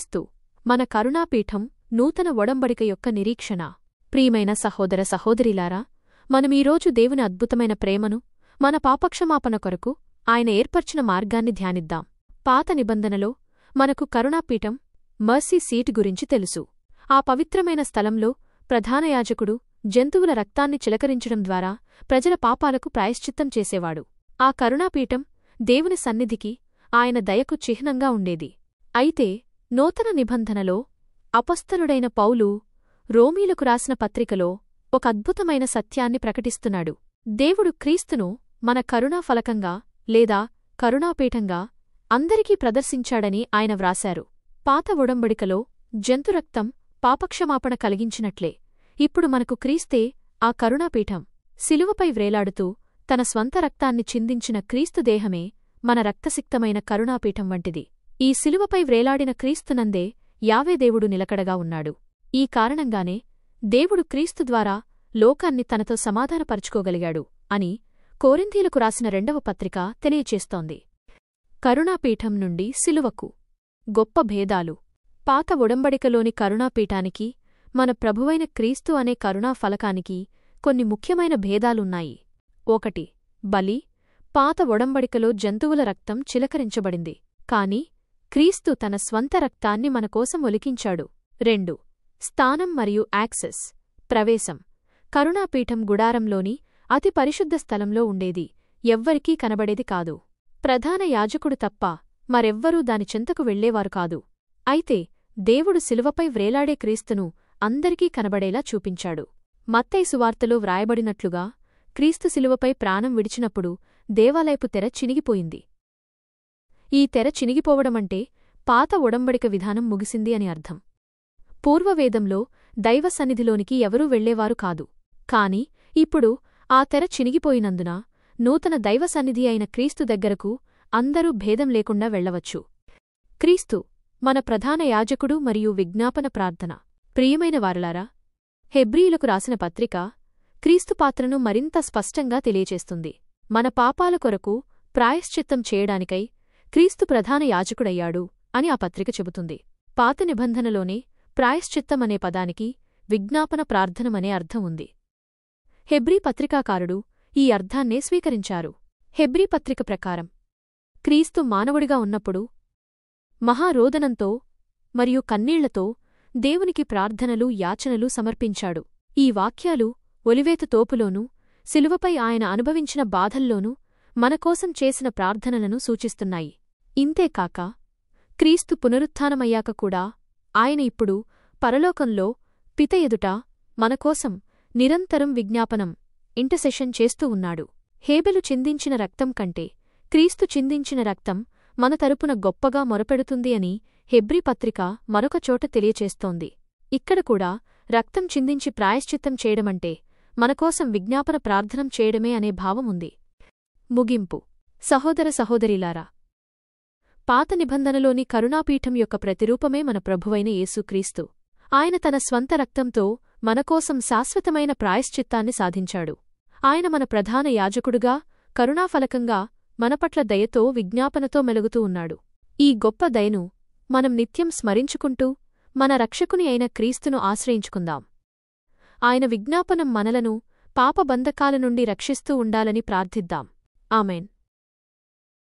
క్రీస్తు మన కరుణాపీఠం నూతన ఒడంబడిక యొక్క నిరీక్షణ. ప్రియమైన సహోదర సహోదరీలారా, మనమీరోజు దేవుని అద్భుతమైన ప్రేమను, మన పాపక్షమాపణ కొరకు ఆయన ఏర్పర్చిన మార్గాన్ని ధ్యానిద్దాం. పాత నిబంధనలో మనకు కరుణాపీఠం మర్సీ సీట్ గురించి తెలుసు. ఆ పవిత్రమైన స్థలంలో ప్రధాన యాజకుడు జంతువుల రక్తాన్ని చిలకరించడం ద్వారా ప్రజల పాపాలకు ప్రాయశ్చిత్తం చేసేవాడు. ఆ కరుణాపీఠం దేవుని సన్నిధికి ఆయన దయకు చిహ్నంగా ఉండేది. అయితే నూతన నిబంధనలో అపొస్తలుడైన పౌలు రోమీలకు రాసిన పత్రికలో ఒక అద్భుతమైన సత్యాన్ని ప్రకటిస్తున్నాడు. దేవుడు క్రీస్తును మన కరుణాఫలకంగా లేదా కరుణాపీఠంగా అందరికీ ప్రదర్శించాడని ఆయన వ్రాశారు. పాత ఒడంబడికలో జంతురక్తం పాపక్షమాపణ కలిగించినట్లే ఇప్పుడు మనకు క్రీస్తే ఆ కరుణాపీఠం. శిలువపై వ్రేలాడుతూ తన స్వంత రక్తాన్ని చిందించిన క్రీస్తు దేహమే మన రక్తసిక్తమైన కరుణాపీఠం వంటిది. ఈ శిలువపై వ్రేలాడిన క్రీస్తునందే యావే దేవుడు నిలకడగా ఉన్నాడు. ఈ కారణంగానే దేవుడు క్రీస్తు ద్వారా లోకాన్ని తనతో సమాధానపరుచుకోగలిగాడు అని కొరింథీలకు రాసిన 2వ పత్రిక తెలియచేస్తోంది. కరుణాపీఠం నుండి శిలువకు గొప్ప భేదాలు. పాత ఒడంబడికలోని కరుణాపీఠానికి, మన ప్రభువైన క్రీస్తు అనే కరుణా ఫలకానికి కొన్ని ముఖ్యమైన భేదాలున్నాయి. 1. బలి. పాత ఒడంబడికలో జంతువుల రక్తం చిలకరించబడింది, కాని క్రీస్తు తన స్వంత రక్తాన్ని మనకోసం ఒలికించాడు. 2. స్థానం మరియు యాక్సెస్, ప్రవేశం. కరుణాపీఠం గుడారంలోని అతి పరిశుద్ధ స్థలంలో ఉండేది, ఎవ్వరికీ కనబడేది కాదు. ప్రధాన యాజకుడు తప్ప మరెవ్వరూ దాని చెంతకు వెళ్లేవారు కాదు. అయితే దేవుడు శిలువపై వ్రేలాడే క్రీస్తును అందరికీ కనబడేలా చూపించాడు. మత్తయి సువార్తలో వ్రాయబడినట్లుగా క్రీస్తు శిలువపై ప్రాణం విడిచినప్పుడు దేవాలయపు తెర చినిగిపోయింది. ఈ తెర చినిగిపోవడమంటే పాత ఒడంబడిక విధానం ముగిసింది అని అర్థం. పూర్వవేదంలో దైవ సన్నిధిలోనికి ఎవరూ వెళ్లేవారు కాదు. కాని ఇప్పుడు ఆ తెర చినిగిపోయినందున నూతన దైవ సన్నిధి అయిన క్రీస్తు దగ్గరకు అందరూ భేదం లేకుండా వెళ్లవచ్చు. క్రీస్తు మన ప్రధాన యాజకుడు మరియు విజ్ఞాపన ప్రార్థన. ప్రియమైన వారలారా, హెబ్రీయులకు రాసిన పత్రిక క్రీస్తు పాత్రను మరింత స్పష్టంగా తెలియచేస్తుంది. మన పాపాల కొరకు ప్రాయశ్చిత్తం చేయడానికై క్రీస్తు ప్రధాన యాజకుడయ్యాడు అని ఆ పత్రిక చెబుతుంది. పాత నిబంధనలోనే ప్రాయశ్చిత్తమనే పదానికి విజ్ఞాపన ప్రార్థనమనే అర్థం ఉంది. హెబ్రీ పత్రికాకారుడు ఈ అర్థాన్నే స్వీకరించారు. హెబ్రీ పత్రిక ప్రకారం క్రీస్తు మానవుడిగా ఉన్నప్పుడు మహారోదనంతో మరియు కన్నీళ్లతో దేవునికి ప్రార్థనలు, యాచనలు సమర్పించాడు. ఈ వాక్యాలు ఒలివేతు తోపులోనూ శిలువపై ఆయన అనుభవించిన బాధల్లోనూ మనకోసం చేసిన ప్రార్థనలను సూచిస్తున్నాయి. ఇంతేకాక క్రీస్తు పునరుత్థానమయ్యాక కూడా ఆయన ఇప్పుడు పరలోకంలో పిత ఎదుట మనకోసం నిరంతరం విజ్ఞాపనం, ఇంటర్సెషన్ చేస్తూ ఉన్నాడు. హేబెలు చిందించిన రక్తం కంటే క్రీస్తు చిందించిన రక్తం మన తరపున గొప్పగా మొరపెడుతుంది అని హెబ్రీ పత్రిక మరొక చోట తెలియచేస్తోంది. ఇక్కడ కూడా రక్తం చిందించి ప్రాయశ్చిత్తం చేయడమంటే మనకోసం విజ్ఞాపన ప్రార్థనం చేయడమే అనే భావం ఉంది. ముగింపు. సహోదర సహోదరీలారా, పాత నిబంధనలోని కరుణాపీఠం యొక్క ప్రతిరూపమే మన ప్రభువైన యేసుక్రీస్తు. ఆయన తన స్వంత రక్తంతో మనకోసం శాశ్వతమైన ప్రాయశ్చిత్తాన్ని సాధించాడు. ఆయన మన ప్రధాన యాజకుడుగా, కరుణాఫలకంగా మనపట్ల దయతో, విజ్ఞాపనతో మెలుగుతూ ఉన్నాడు. ఈ గొప్ప దయను మనం నిత్యం స్మరించుకుంటూ మన రక్షకుని అయిన క్రీస్తును ఆశ్రయించుకుందాం. ఆయన విజ్ఞాపనం మనలను పాపబంధకాల నుండి రక్షిస్తూ ఉండాలని ప్రార్థిద్దాం. ఆమెన్.